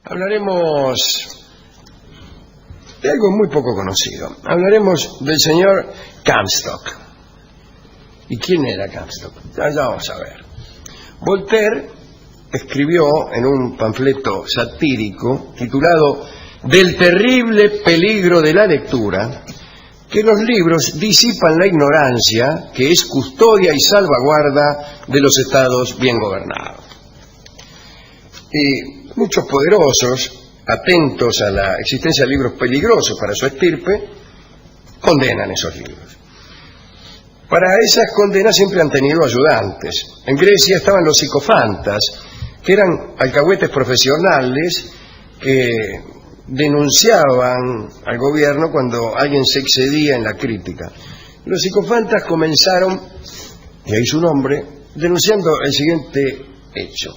Hablaremos de algo muy poco conocido. Hablaremos del señor Comstock. ¿Y quién era Comstock? Ya vamos a ver. Voltaire escribió en un panfleto satírico titulado Del terrible peligro de la lectura, que los libros disipan la ignorancia, que es custodia y salvaguarda de los estados bien gobernados. Y muchos poderosos, atentos a la existencia de libros peligrosos para su estirpe, condenan esos libros. Para esas condenas siempre han tenido ayudantes. En Grecia estaban los psicofantas, que eran alcahuetes profesionales que denunciaban al gobierno cuando alguien se excedía en la crítica. Los psicofantas comenzaron, y ahí su nombre, denunciando el siguiente hecho.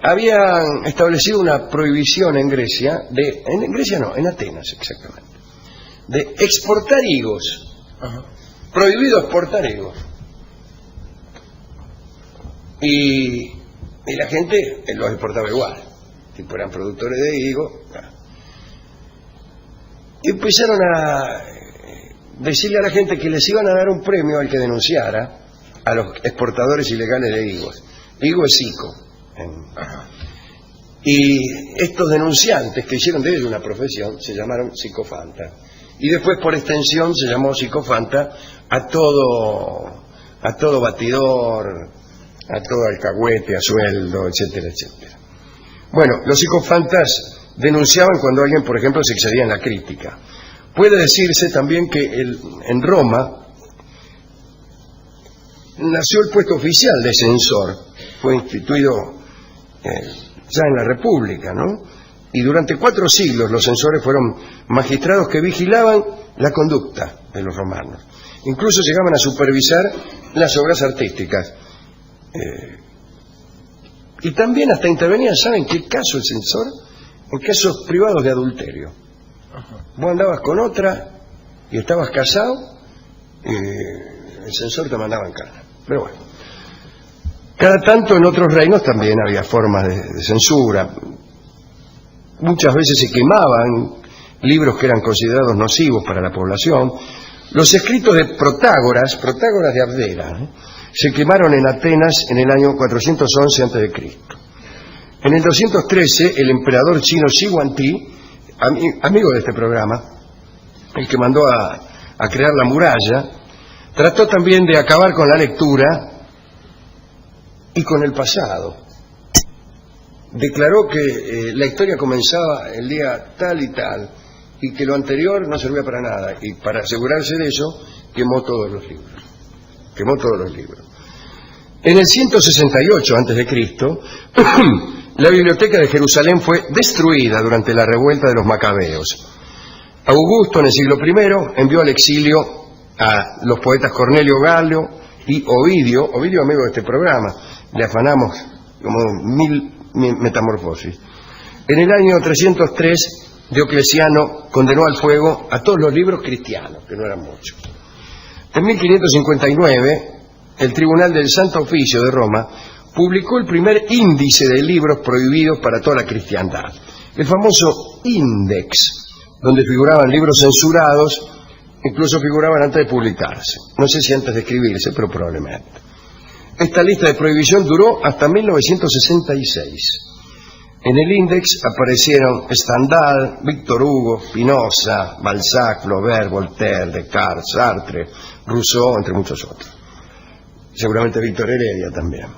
Habían establecido una prohibición en Grecia, en Atenas exactamente, de exportar higos. Prohibido exportar higos. Y la gente los exportaba igual, tipo eran productores de higos. Y empezaron a decirle a la gente que les iban a dar un premio al que denunciara a los exportadores ilegales de higos. Higo es psico. Y estos denunciantes que hicieron de ellos una profesión se llamaron psicofantas. Y después por extensión se llamó psicofanta a todo batidor, a todo alcahuete a sueldo, etcétera, etcétera. Bueno, los psicofantas denunciaban cuando alguien, por ejemplo, se excedía en la crítica. Puede decirse también que en Roma nació el puesto oficial de censor, fue instituido ya en la República, ¿no? Y durante 4 siglos los censores fueron magistrados que vigilaban la conducta de los romanos. Incluso llegaban a supervisar las obras artísticas. Y también hasta intervenían, ¿saben qué caso el censor? En casos privados de adulterio. Vos andabas con otra y estabas casado, el censor te mandaba en cana. Pero bueno. Cada tanto en otros reinos también había formas de censura. Muchas veces se quemaban libros que eran considerados nocivos para la población. Los escritos de Protágoras de Abdera, se quemaron en Atenas en el año 411 a.C. En el 213, el emperador chino Shi Huangdi, amigo de este programa, el que mandó a crear la muralla, trató también de acabar con la lectura y con el pasado. Declaró que la historia comenzaba el día tal y tal, y que lo anterior no servía para nada, y para asegurarse de eso, quemó todos los libros. En el 168 a.C., la biblioteca de Jerusalén fue destruida durante la revuelta de los macabeos. Augusto, en el siglo I, envió al exilio a los poetas Cornelio Gallo y Ovidio, amigo de este programa, le afanamos como 1000 metamorfosis. En el año 303, Diocleciano condenó al fuego a todos los libros cristianos, que no eran muchos. En 1559, el Tribunal del Santo Oficio de Roma publicó el primer índice de libros prohibidos para toda la cristiandad, el famoso Index, donde figuraban libros censurados, incluso figuraban antes de publicarse. No sé si antes de escribirse, pero probablemente. Esta lista de prohibición duró hasta 1966. En el Index aparecieron Stendhal, Víctor Hugo, Spinoza, Balzac, Flaubert, Voltaire, Descartes, Sartre, Rousseau, entre muchos otros. Seguramente Víctor Heredia también.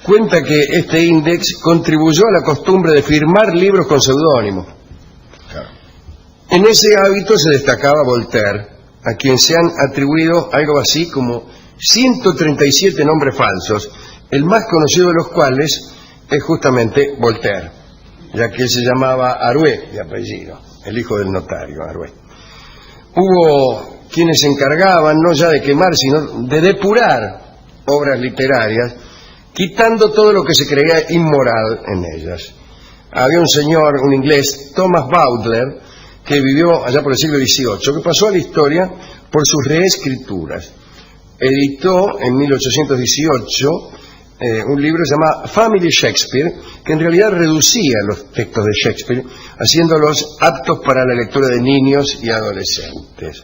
Cuenta que este Index contribuyó a la costumbre de firmar libros con seudónimo. En ese hábito se destacaba Voltaire, a quien se han atribuido algo así como 137 nombres falsos, el más conocido de los cuales es justamente Voltaire, ya que él se llamaba Arouet de apellido, el hijo del notario Arouet. Hubo quienes se encargaban no ya de quemar, sino de depurar obras literarias, quitando todo lo que se creía inmoral en ellas. Había un señor, un inglés, Thomas Bowdler, que vivió allá por el siglo XVIII, que pasó a la historia por sus reescrituras. Editó en 1818 un libro llamado Family Shakespeare, que en realidad reducía los textos de Shakespeare, haciéndolos aptos para la lectura de niños y adolescentes.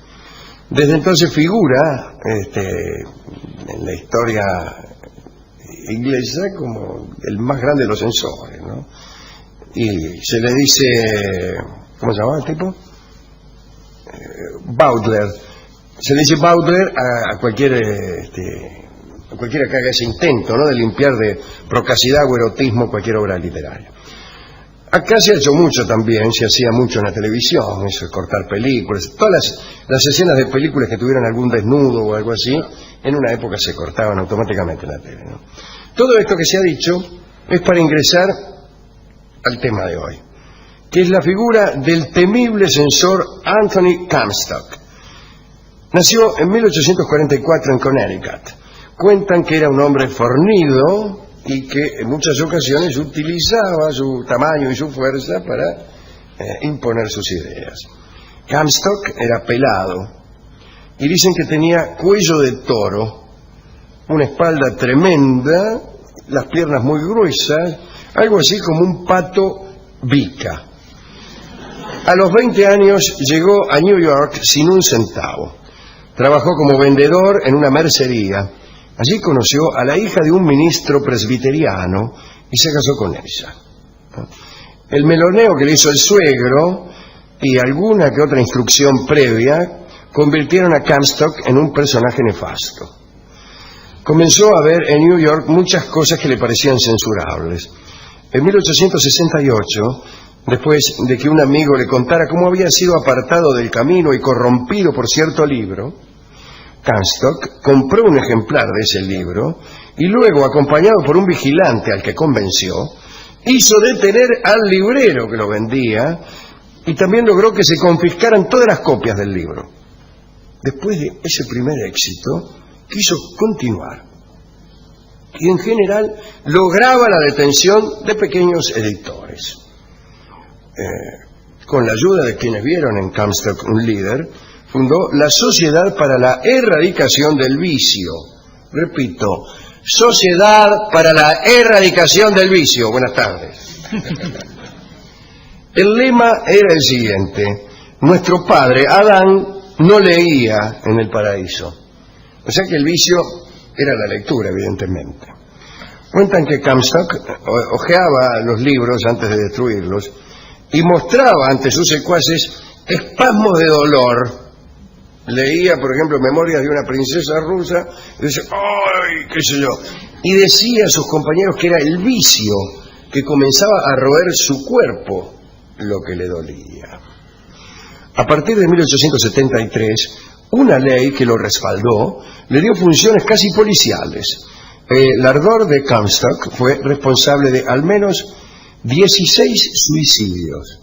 Desde entonces figura en la historia inglesa como el más grande de los censores, ¿no? Y se le dice, ¿cómo se llamaba el tipo? Bowdler. Se le dice Bowdler a cualquiera que haga ese intento, ¿no?, de limpiar de procacidad o erotismo cualquier obra literaria. Acá se ha hecho mucho también, se hacía mucho en la televisión, eso es cortar películas. Todas las escenas de películas que tuvieran algún desnudo o algo así, en una época se cortaban automáticamente en la tele, ¿no? Todo esto que se ha dicho es para ingresar al tema de hoy, que es la figura del temible censor Anthony Comstock. Nació en 1844 en Connecticut. Cuentan que era un hombre fornido y que en muchas ocasiones utilizaba su tamaño y su fuerza para imponer sus ideas. Comstock era pelado y dicen que tenía cuello de toro, una espalda tremenda, las piernas muy gruesas, algo así como un pato bica. A los 20 años llegó a New York sin un centavo. Trabajó como vendedor en una mercería. Allí conoció a la hija de un ministro presbiteriano y se casó con ella. El meloneo que le hizo el suegro y alguna que otra instrucción previa convirtieron a Comstock en un personaje nefasto. Comenzó a ver en New York muchas cosas que le parecían censurables. En 1868, después de que un amigo le contara cómo había sido apartado del camino y corrompido por cierto libro, Comstock compró un ejemplar de ese libro y luego, acompañado por un vigilante al que convenció, hizo detener al librero que lo vendía y también logró que se confiscaran todas las copias del libro. Después de ese primer éxito, quiso continuar y en general lograba la detención de pequeños editores. Con la ayuda de quienes vieron en Comstock un líder, fundó la Sociedad para la Erradicación del Vicio. Repito, Sociedad para la Erradicación del Vicio. Buenas tardes. El lema era el siguiente: nuestro padre Adán no leía en el paraíso. O sea que el vicio era la lectura, evidentemente. Cuentan que Comstock hojeaba los libros antes de destruirlos y mostraba ante sus secuaces espasmos de dolor. Leía, por ejemplo, Memorias de una princesa rusa y decía, ¡ay! qué sé yo. Y decía a sus compañeros que era el vicio que comenzaba a roer su cuerpo lo que le dolía. A partir de 1873, una ley que lo respaldó le dio funciones casi policiales. El ardor de Comstock fue responsable de al menos 16 suicidios.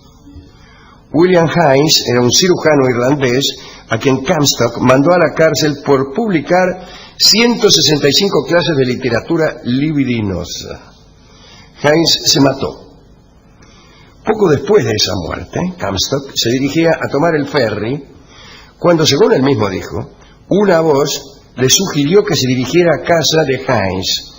William Haynes era un cirujano irlandés a quien Comstock mandó a la cárcel por publicar 165 clases de literatura libidinosa. Haynes se mató. Poco después de esa muerte, Comstock se dirigía a tomar el ferry cuando, según él mismo dijo, una voz le sugirió que se dirigiera a casa de Haynes,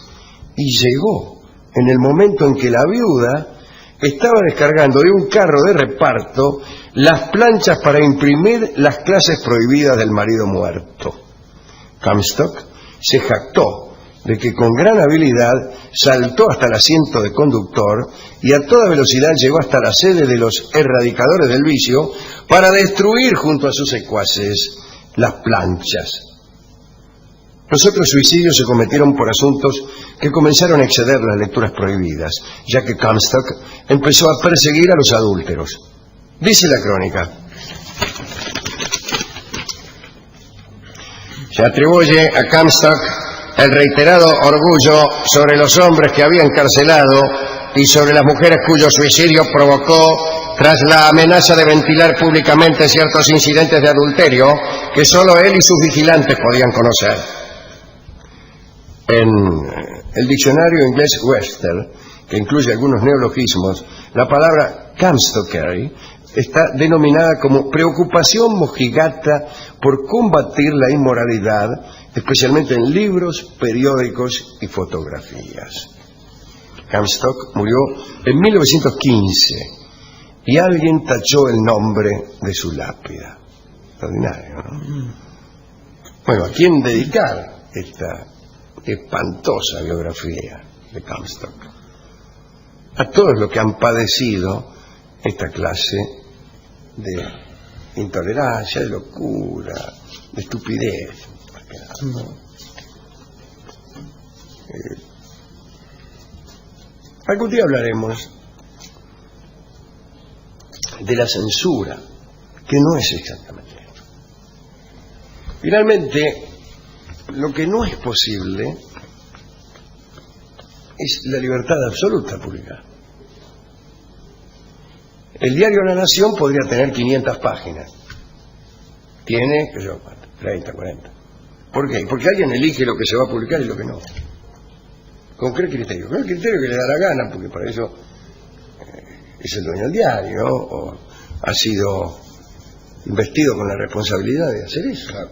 y llegó en el momento en que la viuda estaba descargando de un carro de reparto las planchas para imprimir las clases prohibidas del marido muerto. Comstock se jactó de que con gran habilidad saltó hasta el asiento de conductor y a toda velocidad llegó hasta la sede de los erradicadores del vicio para destruir junto a sus secuaces las planchas. Los otros suicidios se cometieron por asuntos que comenzaron a exceder las lecturas prohibidas, ya que Comstock empezó a perseguir a los adúlteros. Dice la crónica: se atribuye a Comstock el reiterado orgullo sobre los hombres que había encarcelado y sobre las mujeres cuyo suicidio provocó tras la amenaza de ventilar públicamente ciertos incidentes de adulterio que solo él y sus vigilantes podían conocer. En el diccionario inglés Webster, que incluye algunos neologismos, la palabra Comstockery está denominada como preocupación mojigata por combatir la inmoralidad, especialmente en libros, periódicos y fotografías. Comstock murió en 1915 y alguien tachó el nombre de su lápida. Extraordinario, ¿no? Bueno, ¿a quién dedicar esta espantosa biografía de Comstock? A todos los que han padecido esta clase de intolerancia, de locura, de estupidez. Algún día hablaremos de la censura, que no es exactamente esto. Finalmente, lo que no es posible es la libertad absoluta pública. El diario La Nación podría tener 500 páginas. Tiene, qué sé yo, 30, 40. ¿Por qué? Porque alguien elige lo que se va a publicar y lo que no. ¿Con qué criterio? Con el criterio que le da la gana, porque para eso es el dueño del diario, ¿no? O ha sido investido con la responsabilidad de hacer eso. Claro.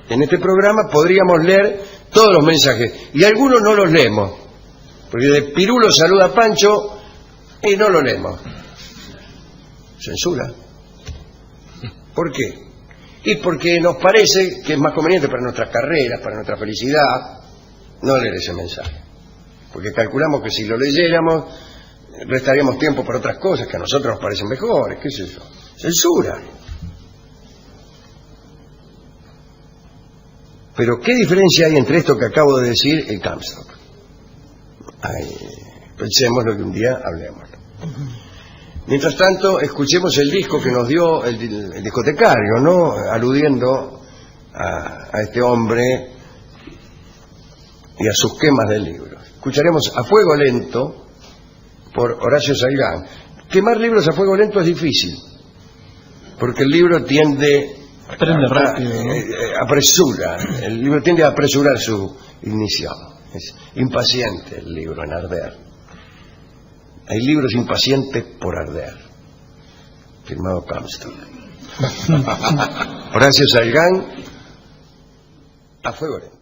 En este programa podríamos leer todos los mensajes, y algunos no los leemos, porque de Pirulo saluda a Pancho y no lo leemos. Censura. ¿Por qué? Y porque nos parece que es más conveniente para nuestras carreras, para nuestra felicidad, no leer ese mensaje. Porque calculamos que si lo leyéramos, restaríamos tiempo para otras cosas que a nosotros nos parecen mejores. ¿Qué es eso? Censura. Pero ¿qué diferencia hay entre esto que acabo de decir y Comstock? Pensemos lo que un día hablemos. Mientras tanto, escuchemos el disco que nos dio el discotecario, ¿no? Aludiendo a este hombre y a sus quemas del libro. Escucharemos A Fuego Lento por Horacio Salgán. Quemar libros a fuego lento es difícil, porque el libro tiende apresura, el libro tiende a apresurar su ignición. Es impaciente el libro en arder. Hay libros impacientes por arder. Firmado Comstock. Horacio Salgán, A Fuego Lento.